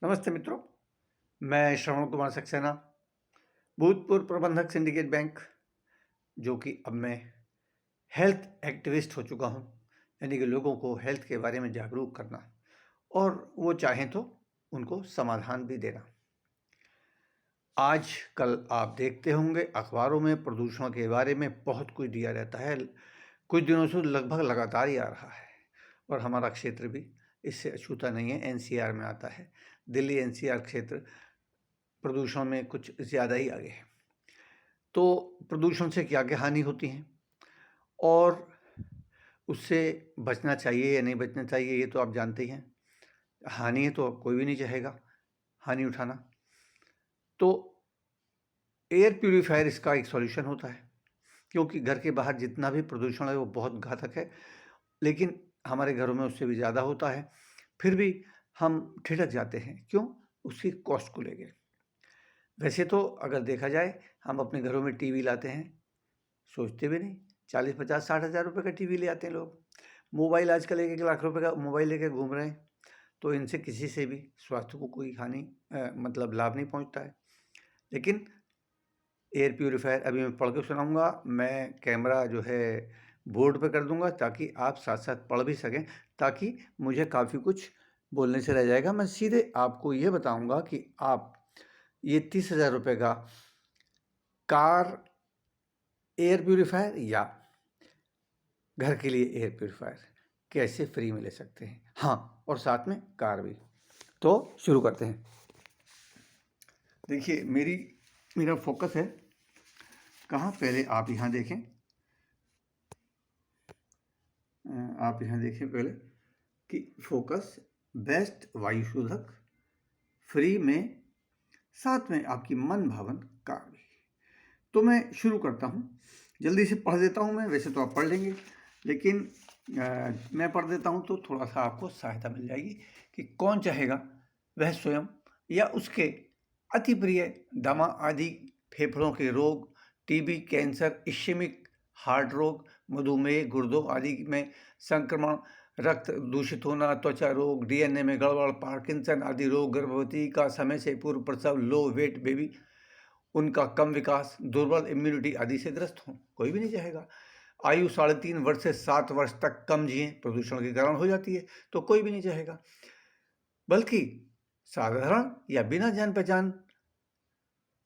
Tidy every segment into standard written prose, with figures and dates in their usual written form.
नमस्ते मित्रों, मैं श्रवण कुमार सक्सेना, भूतपूर्व प्रबंधक सिंडिकेट बैंक, जो कि अब मैं हेल्थ एक्टिविस्ट हो चुका हूँ। यानी कि लोगों को हेल्थ के बारे में जागरूक करना और वो चाहें तो उनको समाधान भी देना। आज कल आप देखते होंगे अखबारों में प्रदूषण के बारे में बहुत कुछ दिया रहता है। कुछ दिनों से लगभग लगातार ही आ रहा है और हमारा क्षेत्र भी इससे अछूता नहीं है। एनसीआर में आता है। दिल्ली एनसीआर क्षेत्र प्रदूषण में कुछ ज़्यादा ही आगे है। तो प्रदूषण से क्या क्या हानि होती हैं और उससे बचना चाहिए या नहीं बचना चाहिए, ये तो आप जानते ही हैं। हानि है तो कोई भी नहीं चाहेगा हानि उठाना। तो एयर प्यूरीफायर इसका एक सॉल्यूशन होता है, क्योंकि घर के बाहर जितना भी प्रदूषण है वो बहुत घातक है, लेकिन हमारे घरों में उससे भी ज़्यादा होता है। फिर भी हम ठिठक जाते हैं, क्यों? उसकी कॉस्ट को लेके। वैसे तो अगर देखा जाए, हम अपने घरों में टीवी लाते हैं, सोचते भी नहीं, 40, 50, 60 हज़ार रुपये का टीवी ले आते हैं लोग। मोबाइल आजकल 1-1 लाख रुपए का मोबाइल लेकर घूम रहे हैं। तो इनसे किसी से भी स्वास्थ्य को कोई हानि मतलब लाभ नहीं पहुंचता है। लेकिन एयर प्यूरीफायर अभी मैं पढ़ के सुनाऊंगा। मैं कैमरा जो है बोर्ड पे कर दूंगा ताकि आप साथ साथ पढ़ भी सकें, ताकि मुझे काफ़ी कुछ बोलने से रह जाएगा। मैं सीधे आपको ये बताऊंगा कि आप ये 30,000 रुपये का कार एयर प्यूरीफायर या घर के लिए एयर प्यूरीफायर कैसे फ्री में ले सकते हैं। हाँ, और साथ में कार भी। तो शुरू करते हैं। देखिए, मेरा फोकस है कहाँ, पहले आप यहाँ देखें। आप यहाँ देखें पहले कि फोकस बेस्ट वायु शोधक फ्री में, साथ में आपकी मन भावन कार भी। तो मैं शुरू करता हूँ, जल्दी से पढ़ देता हूँ। मैं वैसे तो आप पढ़ लेंगे, लेकिन मैं पढ़ देता हूँ तो थोड़ा सा आपको सहायता मिल जाएगी कि कौन चाहेगा वह स्वयं या उसके अति प्रिय दमा आदि फेफड़ों के रोग, टीबी, कैंसर, इश्केमिक हार्ट रोग, मधुमेह, गुर्दों आदि में संक्रमण, रक्त दूषित होना, त्वचा रोग, डीएनए में गड़बड़, पार्किंसन आदि रोग, गर्भवती का समय से पूर्व प्रसव, लो वेट बेबी, उनका कम विकास, दुर्बल इम्यूनिटी आदि से ग्रस्त हों। कोई भी नहीं चाहेगा। आयु 3.5 वर्ष से 7 वर्ष तक कम जिए, प्रदूषण के कारण हो जाती है, तो कोई भी नहीं चाहेगा। बल्कि साधारण या बिना जान पहचान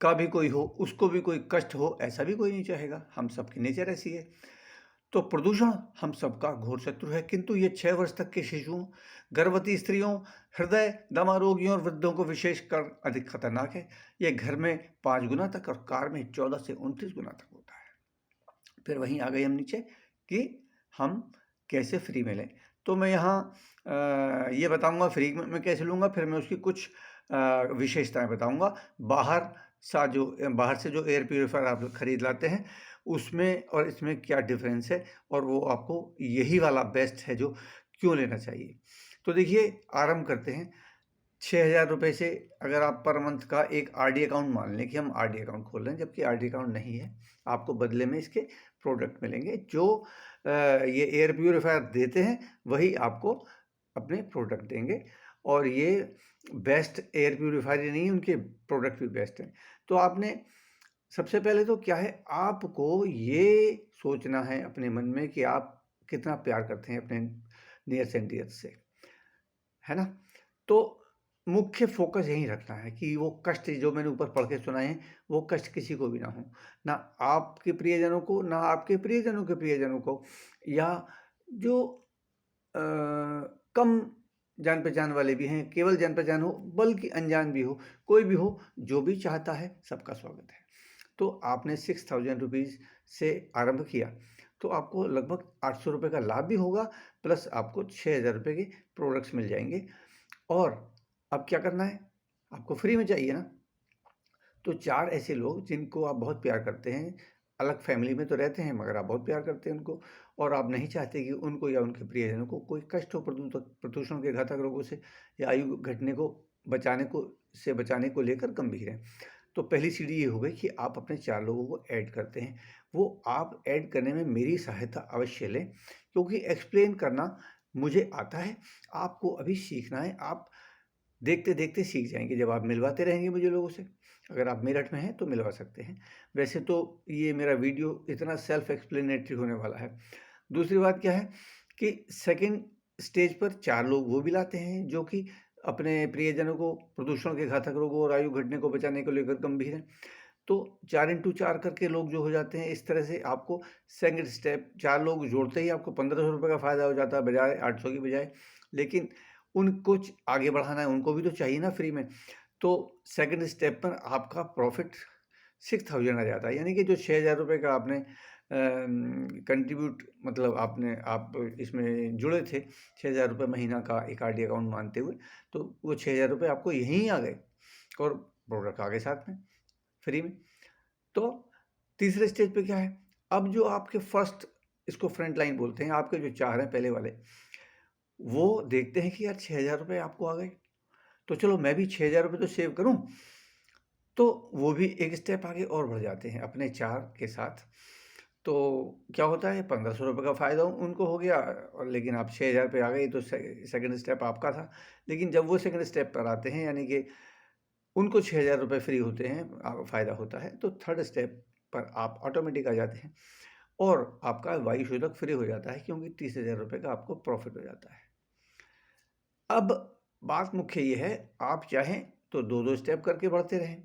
का भी कोई हो, उसको भी कोई कष्ट हो, ऐसा भी कोई नहीं चाहेगा। हम सबकी नेचर ऐसी है। तो प्रदूषण हम सबका घोर शत्रु है, किंतु ये 6 वर्ष तक के शिशुओं, गर्भवती स्त्रियों, हृदय दमा रोगियों और वृद्धों को विशेषकर अधिक खतरनाक है। ये घर में 5 गुना तक और कार में 14 से 29 गुना तक होता है। फिर वहीं आ गए हम नीचे कि हम कैसे फ्री में लें। तो मैं यहाँ ये बताऊंगा फ्री में मैं कैसे लूँगा, फिर मैं उसकी कुछ विशेषताएं बताऊंगा। बाहर से जो एयर प्यूरीफायर आप खरीद लाते हैं, उसमें और इसमें क्या डिफरेंस है, और वो आपको यही वाला बेस्ट है जो क्यों लेना चाहिए। तो देखिए, आरंभ करते हैं। 6,000 रुपये से अगर आप पर मंथ का एक आरडी अकाउंट, मान लें कि हम आरडी अकाउंट खोल रहे हैं, जबकि आरडी अकाउंट नहीं है, आपको बदले में इसके प्रोडक्ट मिलेंगे। जो ये एयर प्यूरीफायर देते हैं वही आपको अपने प्रोडक्ट देंगे, और ये बेस्ट एयर प्यूरीफायर नहीं, उनके प्रोडक्ट भी बेस्ट हैं। तो आपने सबसे पहले तो क्या है, आपको ये सोचना है अपने मन में कि आप कितना प्यार करते हैं अपने नियर्स एंड डियर्स से, है ना? तो मुख्य फोकस यही रखना है कि वो कष्ट जो मैंने ऊपर पढ़ के सुनाए हैं, वो कष्ट किसी को भी ना हो। ना आपके प्रियजनों को, ना आपके प्रियजनों के प्रियजनों को, या जो कम जान पहचान वाले भी हैं, केवल जान पहचान हो, बल्कि अनजान भी हो, कोई भी हो, जो भी चाहता है सबका स्वागत है। तो आपने 6,000 रुपीज़ से आरंभ किया, तो आपको लगभग 800 रुपये का लाभ भी होगा, प्लस आपको 6,000 रुपये के प्रोडक्ट्स मिल जाएंगे। और अब क्या करना है, आपको फ्री में चाहिए ना। तो 4 ऐसे लोग जिनको आप बहुत प्यार करते हैं, अलग फैमिली में तो रहते हैं मगर आप बहुत प्यार करते हैं उनको, और आप नहीं चाहते कि उनको या उनके प्रियजनों को कोई कष्ट हो प्रदूषण के घातक रोगों से, या आयु घटने को बचाने को लेकर गंभीर हैं। तो पहली सीढ़ी ये हो गई कि आप अपने 4 लोगों को ऐड करते हैं। वो आप ऐड करने में मेरी सहायता अवश्य लें, क्योंकि एक्सप्लेन करना मुझे आता है, आपको अभी सीखना है। आप देखते देखते सीख जाएंगे जब आप मिलवाते रहेंगे मुझे लोगों से। अगर आप मेरठ में हैं तो मिलवा सकते हैं। वैसे तो ये मेरा वीडियो इतना सेल्फ एक्सप्लेनेटरी होने वाला है। दूसरी बात क्या है कि सेकंड स्टेज पर 4 लोग वो भी लाते हैं जो कि अपने प्रियजनों को प्रदूषण के घातक रोगों और आयु घटने को बचाने को लेकर गंभीर हैं। तो 4 इंटू 4 करके लोग जो हो जाते हैं, इस तरह से आपको सेकंड स्टेप 4 लोग जोड़ते ही आपको 1500 रुपये का फ़ायदा हो जाता है बजाय 800 की बजाय। लेकिन उनको आगे बढ़ाना है, उनको भी तो चाहिए ना फ्री में। तो सेकंड स्टेप पर आपका प्रॉफिट 6000 आ जाता है, यानी कि जो 6000 रुपये का आपने कंट्रीब्यूट मतलब आप इसमें जुड़े थे 6000 रुपये महीना का एक आरडी अकाउंट मानते हुए, तो वो 6000 रुपये आपको यहीं आ गए और प्रोडक्ट आ गए साथ में फ्री में। तो तीसरे स्टेज पे क्या है, अब जो आपके फर्स्ट, इसको फ्रंट लाइन बोलते हैं, आपके जो 4 हैं पहले वाले, वो देखते हैं कि यार 6000 रुपये आपको आ गए, तो चलो मैं भी 6000 रुपये तो सेव करूं। तो वो भी एक स्टेप आगे और बढ़ जाते हैं अपने 4 के साथ। तो क्या होता है, 1500 रुपये का फ़ायदा उनको हो गया, और लेकिन आप 6000 पे आ गए, तो सेकंड स्टेप आपका था। लेकिन जब वो सेकंड स्टेप पर आते हैं, यानी कि उनको 6000 रुपये फ्री होते हैं, फ़ायदा होता है, तो थर्ड स्टेप पर आप ऑटोमेटिक आ जाते हैं और आपका वायुशोधक फ्री हो जाता है, क्योंकि 30,000 रुपये का आपको प्रॉफिट हो जाता है। अब बात मुख्य ये है, आप चाहें तो 2-2 स्टेप करके बढ़ते रहें।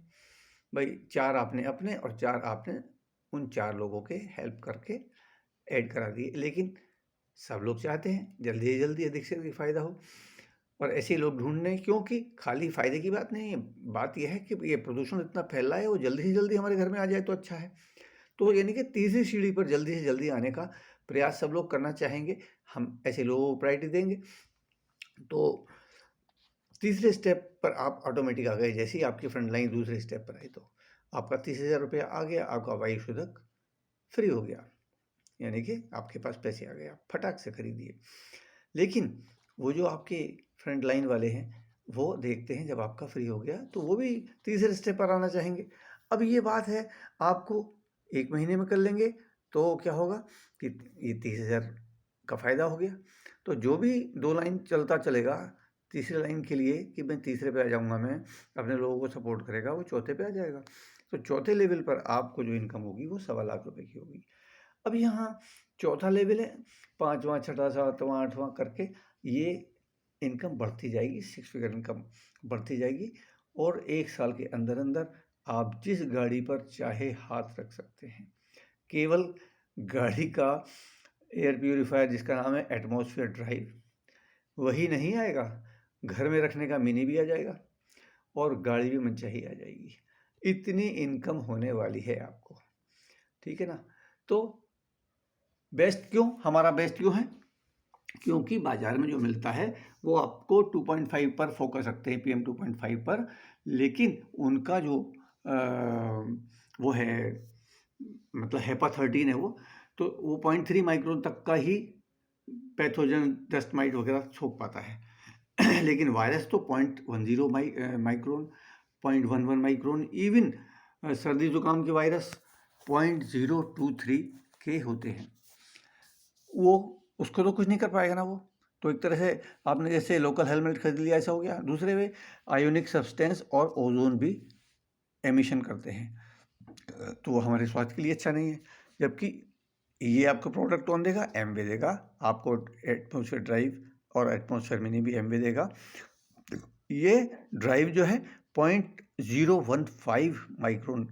भाई 4 आपने अपने और 4 आपने उन 4 लोगों के हेल्प करके ऐड करा दिए। लेकिन सब लोग चाहते हैं जल्दी से जल्दी अधिक से अधिक फ़ायदा हो, और ऐसे लोग ढूंढने, क्योंकि खाली फ़ायदे की बात नहीं है, बात यह है कि ये प्रदूषण इतना फैल रहा है, वो जल्दी से जल्दी हमारे घर में आ जाए तो अच्छा है। तो यानी कि तीसरी सीढ़ी पर जल्दी से जल्दी आने का प्रयास सब लोग करना चाहेंगे, हम ऐसे लोगों को प्रायोरिटी देंगे। तो तीसरे स्टेप पर आप ऑटोमेटिक आ गए, जैसे ही आपकी फ्रंट लाइन दूसरे स्टेप पर आई, तो आपका 30,000 रुपया आ गया, आपका वायुशोधक फ्री हो गया, यानी कि आपके पास पैसे आ गए, आप फटाक से खरीदिए। लेकिन वो जो आपके फ्रंट लाइन वाले हैं, वो देखते हैं जब आपका फ्री हो गया, तो वो भी तीसरे स्टेप पर आना चाहेंगे। अब ये बात है, आपको 1 महीने में कर लेंगे तो क्या होगा कि ये 30,000 का फ़ायदा हो गया। तो जो भी 2 लाइन चलता चलेगा तीसरे लाइन के लिए कि मैं तीसरे पे आ जाऊँगा, मैं अपने लोगों को सपोर्ट करेगा, वो चौथे पे आ जाएगा। तो चौथे लेवल पर आपको जो इनकम होगी वो 1.25 लाख रुपए की होगी। अब यहाँ चौथा लेवल है, 5वां, 6वां, 7वां, 8वां करके ये इनकम बढ़ती जाएगी, 6 फिगर इनकम बढ़ती जाएगी, और 1 साल के अंदर अंदर आप जिस गाड़ी पर चाहे हाथ रख सकते हैं। केवल गाड़ी का एयर प्यूरीफायर जिसका नाम है एटमॉस्फेयर ड्राइव, वही नहीं आएगा, घर में रखने का मिनी भी आ जाएगा और गाड़ी भी मनचाही आ जाएगी। इतनी इनकम होने वाली है आपको, ठीक है ना। तो बेस्ट क्यों, हमारा बेस्ट क्यों है, क्योंकि बाजार में जो मिलता है वो आपको 2.5 पर फोकस रखते हैं, PM 2.5 पर, लेकिन उनका जो वो है, मतलब हेपा 13 है वो, तो वो 0.3 माइक्रोन तक का ही पैथोजन डस्ट माइट वगैरह छोक पाता है। लेकिन वायरस तो 0.10 माइक्रोन, 0.11 माइक्रोन, इवन सर्दी जुकाम के वायरस 0.023 के होते हैं। वो उसको तो कुछ नहीं कर पाएगा ना वो। तो एक तरह से आपने जैसे लोकल हेलमेट खरीद लिया, ऐसा हो गया। दूसरे वे आयोनिक सब्सटेंस और ओजोन भी एमिशन करते हैं, तो वो हमारे स्वास्थ्य के लिए अच्छा नहीं है। जबकि ये आपको प्रोडक्ट कौन देगा, एमवे देगा आपको, एटमॉस्फेयर ड्राइव और एटमॉस्फेयर मिनी भी एमवे देगा। ये ड्राइव जो है 0.015 माइक्रोन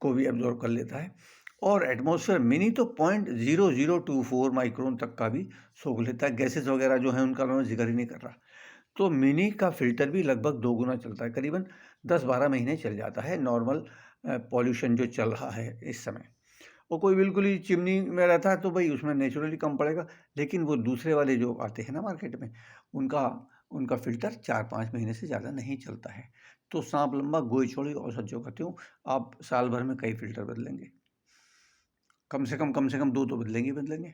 को भी एब्जॉर्ब कर लेता है, और एटमॉस्फेयर मिनी तो 0.0024 माइक्रोन तक का भी सोख लेता है। गैसेस वगैरह जो है उनका मैं जिक्र ही नहीं कर रहा। तो मिनी का फिल्टर भी लगभग 2 गुना चलता है, करीबन 10-12 महीने चल जाता है नॉर्मल पॉल्यूशन जो चल रहा है इस समय। और कोई बिल्कुल ही चिमनी में रहता है तो भाई उसमें नेचुरली कम पड़ेगा, लेकिन वो दूसरे वाले जो आते हैं ना मार्केट में, उनका फ़िल्टर 4-5 महीने से ज़्यादा नहीं चलता है। तो सांप लंबा गोई छोड़ी औसत जो कहते हो, आप साल भर में कई फ़िल्टर बदलेंगे, कम से कम 2 तो बदलेंगे।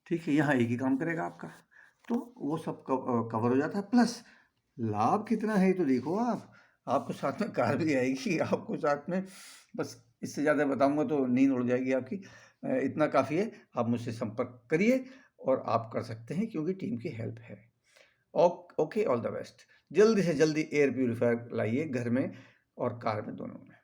ठीक है, यहाँ एक ही काम करेगा आपका, तो वो सब कवर हो जाता है। प्लस लाभ कितना है तो देखो, आपको साथ में कार भी आएगी, आपको साथ में, बस इससे ज़्यादा बताऊंगा तो नींद उड़ जाएगी आपकी। इतना काफ़ी है, आप मुझसे संपर्क करिए और आप कर सकते हैं, क्योंकि टीम की हेल्प है। Okay, all the best. जल्दी से जल्दी एयर प्यूरीफायर लाइए घर में और कार में, दोनों में।